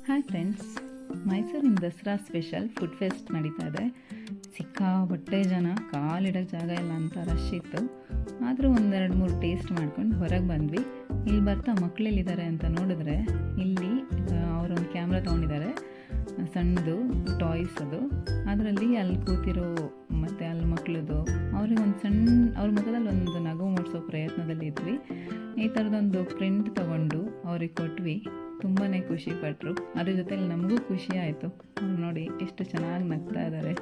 Hi friends, ಮೈಸೂರಿನ Dasara special food fest ನಡೀತಾ ಇದೆ. ಸಿಕ್ಕಾಪಟ್ಟೆ ಜನ, ಕಾಲಿಡೋಕ್ಕೆ ಜಾಗ ಇಲ್ಲ ಅಂತ ರಶ್ ಇತ್ತು. ಆದರೂ ಒಂದೆರಡು ಮೂರು ಟೇಸ್ಟ್ ಮಾಡ್ಕೊಂಡು ಹೊರಗೆ ಬಂದ್ವಿ. ಇಲ್ಲಿ ಬರ್ತಾ ಮಕ್ಕಳೆಲ್ಲಿದ್ದಾರೆ ಅಂತ ನೋಡಿದ್ರೆ, ಇಲ್ಲಿ ಅವರೊಂದು ಕ್ಯಾಮ್ರಾ ತೊಗೊಂಡಿದ್ದಾರೆ, ಸಣ್ಣದು ಟಾಯ್ಸ್ ಅದು. ಅದರಲ್ಲಿ ಅಲ್ಲಿ ಕೂತಿರೋ ಮತ್ತು ಅಲ್ಲಿ ಮಕ್ಕಳದು ಅವ್ರಿಗೆ ಒಂದು ಸಣ್ಣ ಅವ್ರ ಮುಖದಲ್ಲಿ ಒಂದು ನಗು ಮೂಡಿಸೋ ಪ್ರಯತ್ನದಲ್ಲಿ ಇದ್ವಿ. ಈ ಥರದೊಂದು ಪ್ರಿಂಟ್ ತೊಗೊಂಡು ಅವ್ರಿಗೆ ಕೊಟ್ವಿ. ತುಂಬಾ ಖುಷಿಪಟ್ಟರು. ಅದ್ರ ಜೊತೆಲಿ ನಮಗೂ ಖುಷಿ ಆಯಿತು. ಅವ್ರು ನೋಡಿ ಎಷ್ಟು ಚೆನ್ನಾಗಿ ನಗ್ತಾ ಇದ್ದಾರೆ.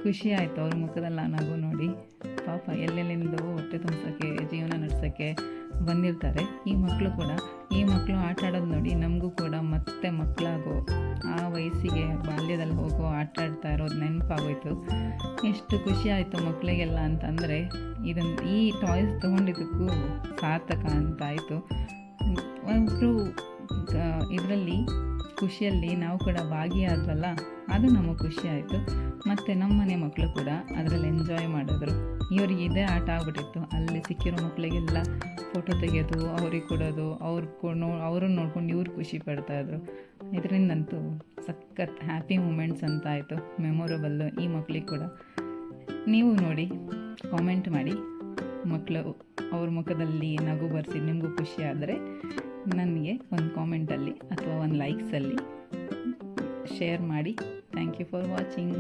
ಖುಷಿ ಆಯಿತು ಅವ್ರ ಮುಖದಲ್ಲಿ ಆ ನಗು ನೋಡಿ. ಪಾಪ ಎಲ್ಲೆಲ್ಲಿಂದೋ ಹೊಟ್ಟೆ ತುಂಬಿಸೋಕ್ಕೆ, ಜೀವನ ನಡೆಸೋಕ್ಕೆ ಬಂದಿರ್ತಾರೆ. ಈ ಮಕ್ಕಳು ಆಟ ಆಡೋದು ನೋಡಿ ನಮಗೂ ಕೂಡ ಮತ್ತೆ ಮಕ್ಕಳಾಗೋ ಆ ವಯಸ್ಸಿಗೆ ಬಾಲ್ಯದಲ್ಲಿ ಹೋಗೋ ಆಟ ಆಡ್ತಾ ಇರೋದು ನೆನಪಾಗೋಯ್ತು. ಎಷ್ಟು ಖುಷಿ ಆಯಿತು ಮಕ್ಕಳಿಗೆಲ್ಲ ಅಂತಂದರೆ, ಈ ಟಾಯ್ಸ್ ತೊಗೊಂಡಿದ್ದಕ್ಕೂ ಸಾರ್ಥಕ ಅಂತಾಯಿತು. ಒಬ್ಬರು ಇದರಲ್ಲಿ ಖುಷಿಯಲ್ಲಿ ನಾವು ಕೂಡ ಭಾಗಿಯಾದ್ವಲ್ಲ, ಅದು ನಮಗೆ ಖುಷಿ ಆಯಿತು. ಮತ್ತು ನಮ್ಮ ಮನೆ ಮಕ್ಕಳು ಕೂಡ ಅದರಲ್ಲಿ ಎಂಜಾಯ್ ಮಾಡಿದ್ರು. ಇವ್ರಿಗೆ ಇದೇ ಆಟ ಆಗ್ಬಿಟ್ಟಿತ್ತು. ಅಲ್ಲಿ ಸಿಕ್ಕಿರೋ ಮಕ್ಕಳಿಗೆಲ್ಲ ಫೋಟೋ ತೆಗೆಯೋದು, ಅವ್ರಿಗೆ ಕೊಡೋದು, ಅವ್ರನ್ನ ನೋಡ್ಕೊಂಡು ಇವ್ರು ಖುಷಿ ಪಡ್ತಾಯಿದ್ರು. ಇದರಿಂದಂತೂ ಸಖತ್ ಹ್ಯಾಪಿ ಮೂಮೆಂಟ್ಸ್ ಅಂತ ಆಯಿತು, ಮೆಮೊರಬಲ್ಲು ಈ ಮಕ್ಕಳಿಗೆ ಕೂಡ. ನೀವು ನೋಡಿ, ಕಾಮೆಂಟ್ ಮಾಡಿ. ಮಕ್ಕಳು ಅವ್ರ ಮುಖದಲ್ಲಿ ನಗು ಬರ್ಸಿ ನಿಮಗೂ ಖುಷಿ ಆದರೆ ನನಗೆ ಒಂದು ಕಾಮೆಂಟಲ್ಲಿ ಅಥವಾ ಒಂದು ಲೈಕ್ಸಲ್ಲಿ ಶೇರ್ ಮಾಡಿ. Thank you for watching.